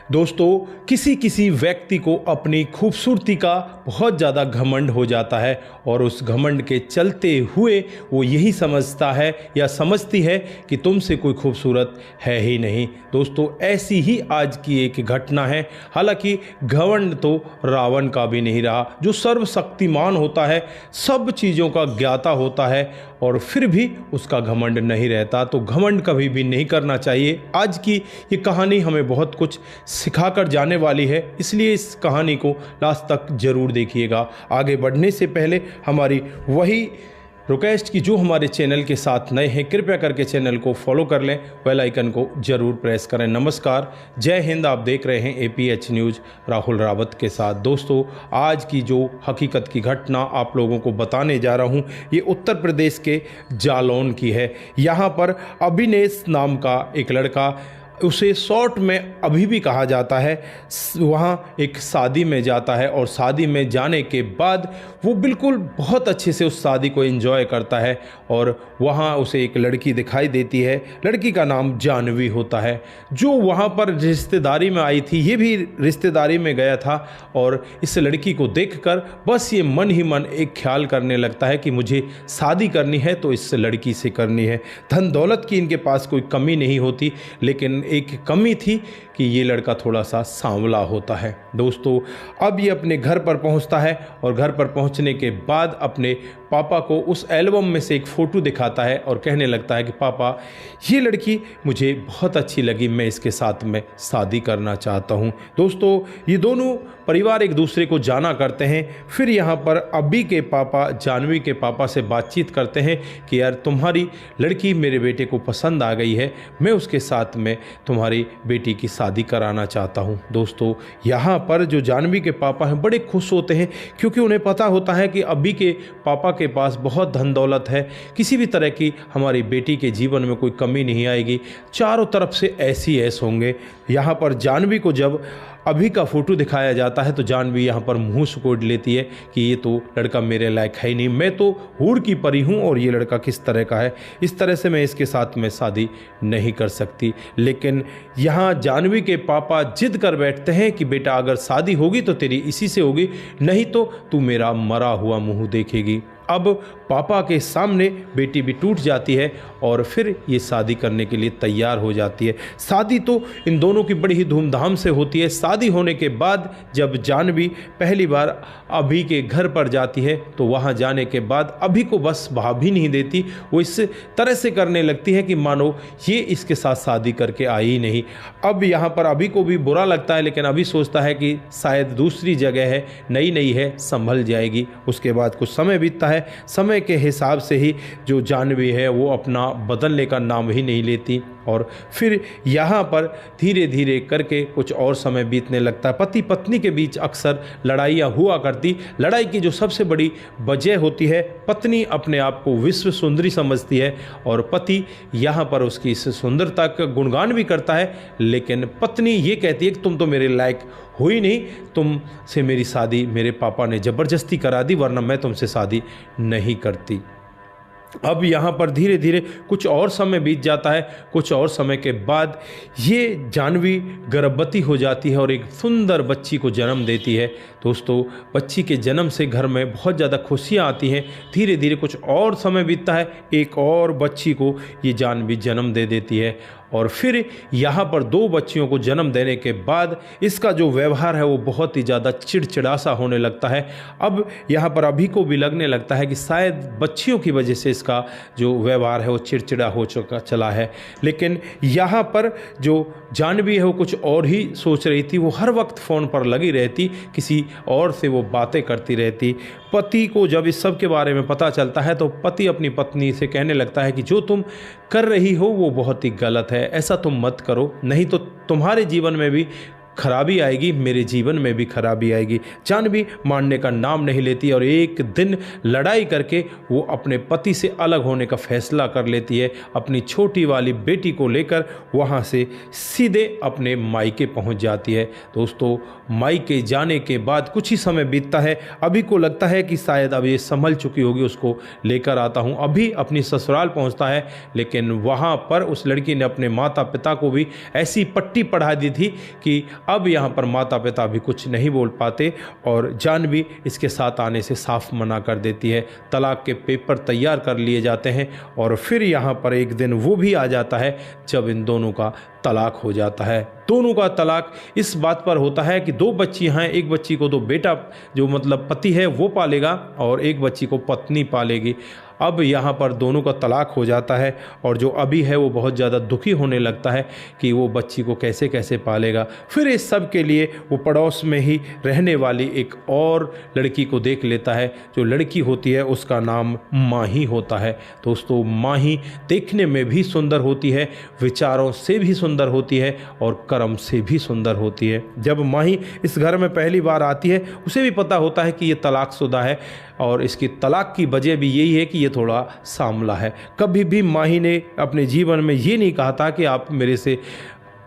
दोस्तों, किसी किसी व्यक्ति को अपनी खूबसूरती का बहुत ज़्यादा घमंड हो जाता है और उस घमंड के चलते हुए वो यही समझता है या समझती है कि तुमसे कोई खूबसूरत है ही नहीं। दोस्तों, ऐसी ही आज की एक घटना है। हालांकि घमंड तो रावण का भी नहीं रहा, जो सर्वशक्तिमान होता है, सब चीज़ों का ज्ञाता होता है और फिर भी उसका घमंड नहीं रहता। तो घमंड कभी भी नहीं करना चाहिए। आज की ये कहानी हमें बहुत कुछ सिखाकर जाने वाली है, इसलिए इस कहानी को लास्ट तक ज़रूर देखिएगा। आगे बढ़ने से पहले हमारी वही रिक्वेस्ट कि जो हमारे चैनल के साथ नए हैं, कृपया करके चैनल को फॉलो कर लें, बेल आइकन को ज़रूर प्रेस करें। नमस्कार, जय हिंद। आप देख रहे हैं APH न्यूज़ राहुल रावत के साथ। दोस्तों, आज की जो हकीकत की घटना आप लोगों को बताने जा रहा हूं, ये उत्तर प्रदेश के जालौन की है। यहाँ पर अभिनेश नाम का एक लड़का, उसे शॉर्ट में अभी भी कहा जाता है, वहाँ एक शादी में जाता है और शादी में जाने के बाद वो बिल्कुल बहुत अच्छे से उस शादी को एंजॉय करता है और वहाँ उसे एक लड़की दिखाई देती है। लड़की का नाम जानवी होता है, जो वहाँ पर रिश्तेदारी में आई थी। ये भी रिश्तेदारी में गया था और इस लड़की को देखकर बस ये मन ही मन एक ख्याल करने लगता है कि मुझे शादी करनी है तो इस लड़की से करनी है। धन दौलत की इनके पास कोई कमी नहीं होती, लेकिन एक कमी थी कि ये लड़का थोड़ा सा सांवला होता है। दोस्तों, अब ये अपने घर पर पहुंचता है और घर पर पहुंचने के बाद अपने पापा को उस एल्बम में से एक फ़ोटो दिखाता है और कहने लगता है कि पापा, ये लड़की मुझे बहुत अच्छी लगी, मैं इसके साथ में शादी करना चाहता हूँ। दोस्तों, ये दोनों परिवार एक दूसरे को जाना करते हैं। फिर यहाँ पर अभी के पापा जानवी के पापा से बातचीत करते हैं कि यार, तुम्हारी लड़की मेरे बेटे को पसंद आ गई है, मैं उसके साथ में तुम्हारी बेटी की शादी कराना चाहता हूँ। दोस्तों, यहाँ पर जो जानवी के पापा हैं बड़े खुश होते हैं, क्योंकि उन्हें पता होता है कि अभी के पापा के पास बहुत धन दौलत है, किसी भी तरह की हमारी बेटी के जीवन में कोई कमी नहीं आएगी, चारों तरफ से ऐसी ऐस होंगे। यहाँ पर जानवी को जब अभी का फ़ोटो दिखाया जाता है तो जानवी यहाँ पर मुंह सुकोड़ लेती है कि ये तो लड़का मेरे लायक है ही नहीं, मैं तो हूर की परी हूँ और ये लड़का किस तरह का है, इस तरह से मैं इसके साथ में शादी नहीं कर सकती। लेकिन यहाँ जानवी के पापा जिद कर बैठते हैं कि बेटा, अगर शादी होगी तो तेरी इसी से होगी, नहीं तो तू मेरा मरा हुआ मुँह देखेगी। अब पापा के सामने बेटी भी टूट जाती है और फिर ये शादी करने के लिए तैयार हो जाती है। शादी तो इन दोनों की बड़ी ही धूमधाम से होती है। शादी होने के बाद जब जानवी पहली बार अभी के घर पर जाती है तो वहाँ जाने के बाद अभी को बस भाभी नहीं देती, वो इस तरह से करने लगती है कि मानो ये इसके साथ शादी करके आई ही नहीं। अब यहाँ पर अभी को भी बुरा लगता है, लेकिन अभी सोचता है कि शायद दूसरी जगह है, नई नई है, संभल जाएगी। उसके बाद कुछ समय बीतता है। समय के हिसाब से ही जो जानवी है वो अपना बदलने का नाम ही नहीं लेती और फिर यहाँ पर धीरे धीरे करके कुछ और समय बीतने लगता है। पति पत्नी के बीच अक्सर लड़ाइयाँ हुआ करती। लड़ाई की जो सबसे बड़ी वजह होती है, पत्नी अपने आप को विश्व सुंदरी समझती है और पति यहाँ पर उसकी इस सुंदरता का गुणगान भी करता है, लेकिन पत्नी ये कहती है कि तुम तो मेरे लायक हो ही नहीं, तुमसे मेरी शादी मेरे पापा ने ज़बरदस्ती करा दी, वरना मैं तुमसे शादी नहीं करती। अब यहाँ पर धीरे धीरे कुछ और समय बीत जाता है। कुछ और समय के बाद ये जानवी गर्भवती हो जाती है और एक सुंदर बच्ची को जन्म देती है। दोस्तों, बच्ची के जन्म से घर में बहुत ज़्यादा खुशियाँ आती हैं। धीरे धीरे कुछ और समय बीतता है, एक और बच्ची को ये जानवी जन्म दे देती है और फिर यहाँ पर 2 बच्चियों को जन्म देने के बाद इसका जो व्यवहार है वो बहुत ही ज़्यादा चिड़चिड़ा सा होने लगता है। अब यहाँ पर अभी को भी लगने लगता है कि शायद बच्चियों की वजह से इसका जो व्यवहार है वो चिड़चिड़ा हो चला है। लेकिन यहाँ पर जो जानवी है वो कुछ और ही सोच रही थी। वो हर वक्त फ़ोन पर लगी रहती, किसी और से वो बातें करती रहती। पति को जब इस सब के बारे में पता चलता है तो पति अपनी पत्नी से कहने लगता है कि जो तुम कर रही हो वो बहुत ही गलत है, ऐसा तुम मत करो, नहीं तो तुम्हारे जीवन में भी खराबी आएगी, मेरे जीवन में भी खराबी आएगी। जानवी मानने का नाम नहीं लेती और एक दिन लड़ाई करके वो अपने पति से अलग होने का फैसला कर लेती है। अपनी छोटी वाली बेटी को लेकर वहाँ से सीधे अपने मायके पहुँच जाती है। दोस्तों, मायके जाने के बाद कुछ ही समय बीतता है। अभी को लगता है कि शायद अब ये संभल चुकी होगी, उसको लेकर आता हूँ। अभी अपनी ससुराल पहुँचता है, लेकिन वहाँ पर उस लड़की ने अपने माता पिता को भी ऐसी पट्टी पढ़ा दी थी कि अब यहाँ पर माता पिता भी कुछ नहीं बोल पाते और जानवी इसके साथ आने से साफ मना कर देती है। तलाक के पेपर तैयार कर लिए जाते हैं और फिर यहाँ पर एक दिन वो भी आ जाता है जब इन दोनों का तलाक हो जाता है। दोनों का तलाक इस बात पर होता है कि दो बच्चियाँ हैं, एक बच्ची को तो बेटा जो मतलब पति है वो पालेगा और एक बच्ची को पत्नी पालेगी। अब यहाँ पर दोनों का तलाक हो जाता है और जो अभी है वो बहुत ज़्यादा दुखी होने लगता है कि वो बच्ची को कैसे कैसे पालेगा। फिर इस सब के लिए वो पड़ोस में ही रहने वाली एक और लड़की को देख लेता है। जो लड़की होती है उसका नाम माही होता है। दोस्तों, माही देखने में भी सुंदर होती है, विचारों से भी सुंदर होती है और कर्म से भी सुंदर होती है। जब माही इस घर में पहली बार आती है उसे भी पता होता है कि ये तलाकशुदा है और इसकी तलाक की वजह भी यही है कि ये थोड़ा सांवला है। कभी भी माही ने अपने जीवन में ये नहीं कहा था कि आप मेरे से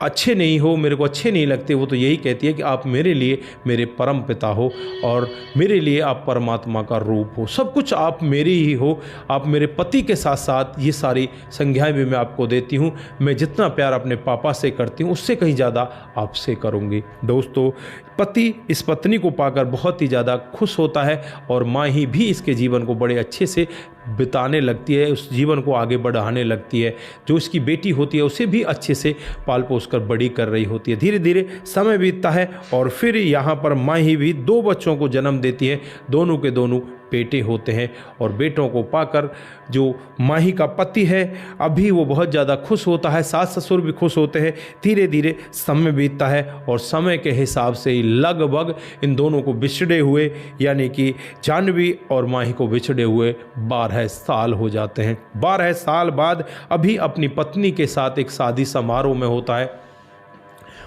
अच्छे नहीं हो, मेरे को अच्छे नहीं लगते। वो तो यही कहती है कि आप मेरे लिए मेरे परम पिता हो और मेरे लिए आप परमात्मा का रूप हो, सब कुछ आप मेरी ही हो। आप मेरे पति के साथ साथ ये सारी संज्ञाएं भी मैं आपको देती हूँ। मैं जितना प्यार अपने पापा से करती हूँ उससे कहीं ज़्यादा आपसे करूँगी। दोस्तों, पति इस पत्नी को पाकर बहुत ही ज़्यादा खुश होता है और माँ ही भी इसके जीवन को बड़े अच्छे से बिताने लगती है, उस जीवन को आगे बढ़ाने लगती है। जो इसकी बेटी होती है उसे भी अच्छे से पाल पोस कर बड़ी कर रही होती है। धीरे धीरे समय बीतता है और फिर यहाँ पर माँ ही भी दो बच्चों को जन्म देती है। दोनों के दोनों बेटे होते हैं और बेटों को पाकर जो माही का पति है अभी वो बहुत ज़्यादा खुश होता है, सास ससुर भी खुश होते हैं। धीरे धीरे समय बीतता है और समय के हिसाब से ही लगभग इन दोनों को बिछड़े हुए यानी कि जानवी और माही को बिछड़े हुए 12 साल हो जाते हैं। 12 साल बाद अभी अपनी पत्नी के साथ एक शादी समारोह में होता है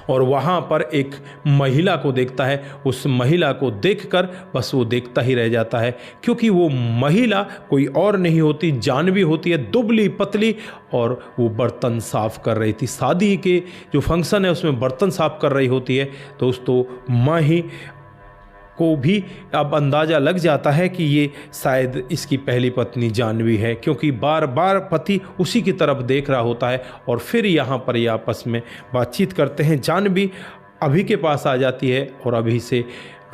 और वहाँ पर एक महिला को देखता है। उस महिला को देखकर बस वो देखता ही रह जाता है क्योंकि वो महिला कोई और नहीं होती, जानवी होती है, दुबली पतली, और वो बर्तन साफ कर रही थी। शादी के जो फंक्शन है उसमें बर्तन साफ कर रही होती है। दोस्तों, माही को भी अब अंदाज़ा लग जाता है कि ये शायद इसकी पहली पत्नी जानवी है क्योंकि बार बार पति उसी की तरफ देख रहा होता है। और फिर यहाँ पर ये आपस में बातचीत करते हैं। जानवी अभी के पास आ जाती है और अभी से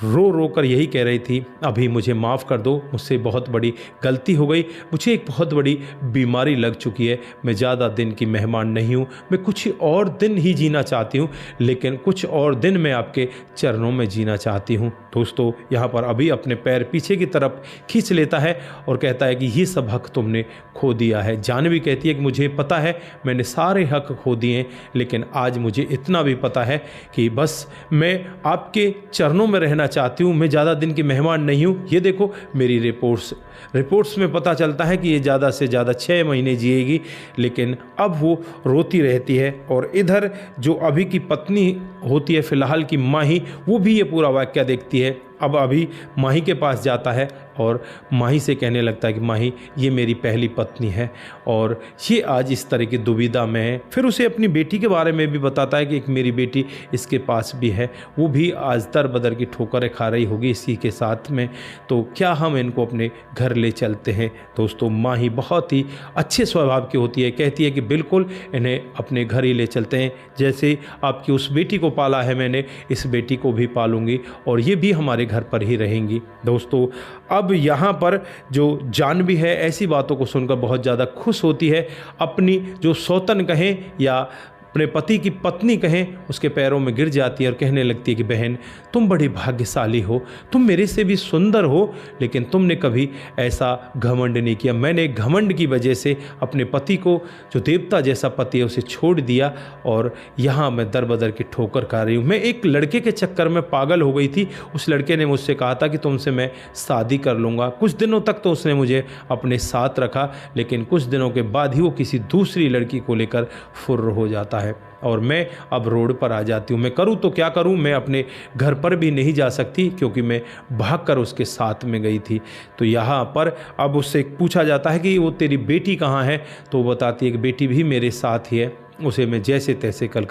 रो रो कर यही कह रही थी, अभी मुझे माफ़ कर दो, मुझसे बहुत बड़ी गलती हो गई, मुझे एक बहुत बड़ी बीमारी लग चुकी है, मैं ज़्यादा दिन की मेहमान नहीं हूँ, मैं कुछ और दिन ही जीना चाहती हूँ, लेकिन कुछ और दिन मैं आपके चरणों में जीना चाहती हूँ। दोस्तों, यहाँ पर अभी अपने पैर पीछे की तरफ खींच लेता है और कहता है कि ये सब हक तुमने खो दिया है। जानवी कहती है कि मुझे पता है मैंने सारे हक खो दिए, लेकिन आज मुझे इतना भी पता है कि बस मैं आपके चरणों में रहना चाहती हूँ, मैं ज़्यादा दिन की मेहमान नहीं हूँ। ये देखो मेरी रिपोर्ट्स में पता चलता है कि ये ज़्यादा से ज़्यादा 6 महीने जिएगी। लेकिन अब वो रोती रहती है और इधर जो अभी की पत्नी होती है फ़िलहाल की माही, वो भी ये पूरा वाक़या देखती है। अब अभी माही के पास जाता है और माही से कहने लगता है कि माही, ये मेरी पहली पत्नी है और ये आज इस तरह की दुविधा में है। फिर उसे अपनी बेटी के बारे में भी बताता है कि एक मेरी बेटी इसके पास भी है, वो भी आज दर बदर की ठोकरें खा रही होगी इसी के साथ में, तो क्या हम इनको अपने घर ले चलते हैं। दोस्तों, माही बहुत ही अच्छे स्वभाव की होती है, कहती है कि बिल्कुल इन्हें अपने घर ही ले चलते हैं, जैसे आपकी उस बेटी को पाला है मैंने, इस बेटी को भी पालूंगी और ये भी हमारे घर पर ही रहेंगी। दोस्तों, अब यहाँ पर जो जानवी है ऐसी बातों को सुनकर बहुत ज़्यादा खुश होती है। अपनी जो सौतन कहें या अपने पति की पत्नी कहें, उसके पैरों में गिर जाती है और कहने लगती है कि बहन, तुम बड़ी भाग्यशाली हो, तुम मेरे से भी सुंदर हो, लेकिन तुमने कभी ऐसा घमंड नहीं किया। मैंने घमंड की वजह से अपने पति को, जो देवता जैसा पति है, उसे छोड़ दिया और यहाँ मैं दर बदर की ठोकर खा रही हूँ। मैं एक लड़के के चक्कर में पागल हो गई थी। उस लड़के ने मुझसे कहा था कि तुमसे मैं शादी कर लूँगा। कुछ दिनों तक तो उसने मुझे अपने साथ रखा, लेकिन कुछ दिनों के बाद ही वो किसी दूसरी लड़की को लेकर फुर्र हो जाता है और मैं अब रोड पर आ जाती हूँ। मैं करूँ तो क्या करूँ, मैं अपने घर पर भी नहीं जा सकती क्योंकि मैं भागकर उसके साथ में गई थी। तो यहाँ पर अब उससे पूछा जाता है कि वो तेरी बेटी कहाँ है, तो वो बताती है कि बेटी भी मेरे साथ ही है, उसे मैं जैसे तैसे कर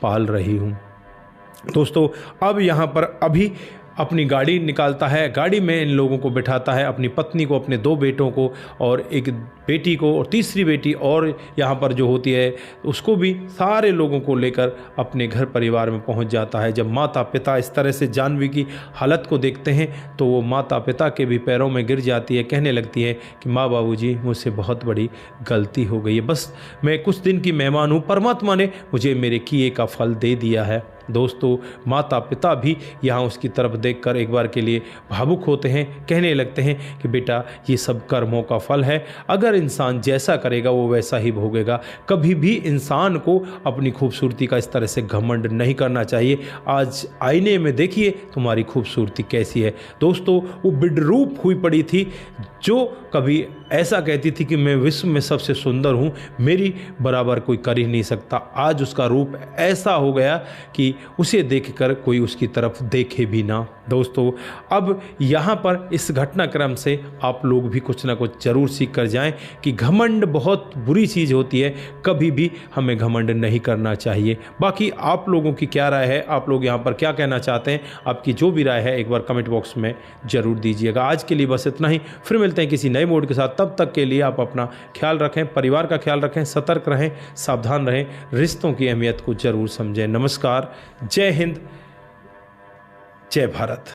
पाल रही हूँ। दोस्तों, अब यहाँ पर अभी अपनी गाड़ी निकालता है, गाड़ी में इन लोगों को बिठाता है, अपनी पत्नी को, अपने 2 बेटों को और एक बेटी को और तीसरी बेटी और यहाँ पर जो होती है उसको भी, सारे लोगों को लेकर अपने घर परिवार में पहुँच जाता है। जब माता पिता इस तरह से जाह्नवी की हालत को देखते हैं तो वो माता पिता के भी पैरों में गिर जाती है, कहने लगती है कि माँ बाबूजी मुझसे बहुत बड़ी गलती हो गई है, बस मैं कुछ दिन की मेहमान हूँ, परमात्मा ने मुझे मेरे किए का फल दे दिया है। दोस्तों, माता पिता भी यहाँ उसकी तरफ देखकर एक बार के लिए भावुक होते हैं, कहने लगते हैं कि बेटा ये सब कर्मों का फल है, अगर इंसान जैसा करेगा वो वैसा ही भोगेगा। कभी भी इंसान को अपनी खूबसूरती का इस तरह से घमंड नहीं करना चाहिए। आज आईने में देखिए तुम्हारी खूबसूरती कैसी है। दोस्तों, वो बिडरूप हुई पड़ी थी जो कभी ऐसा कहती थी कि मैं विश्व में सबसे सुंदर हूँ, मेरी बराबर कोई कर ही नहीं सकता। आज उसका रूप ऐसा हो गया कि उसे देखकर कोई उसकी तरफ देखे भी ना। दोस्तों, अब यहाँ पर इस घटनाक्रम से आप लोग भी कुछ ना कुछ जरूर सीख कर जाएं कि घमंड बहुत बुरी चीज़ होती है, कभी भी हमें घमंड नहीं करना चाहिए। बाकी आप लोगों की क्या राय है, आप लोग यहाँ पर क्या कहना चाहते हैं, आपकी जो भी राय है एक बार कमेंट बॉक्स में ज़रूर दीजिएगा। आज के लिए बस इतना ही, फिर मिलते हैं किसी नए मोड के साथ। तब तक के लिए आप अपना ख्याल रखें, परिवार का ख्याल रखें, सतर्क रहें, सावधान रहें, रिश्तों की अहमियत को ज़रूर समझें। नमस्कार, जय हिंद, जय भारत।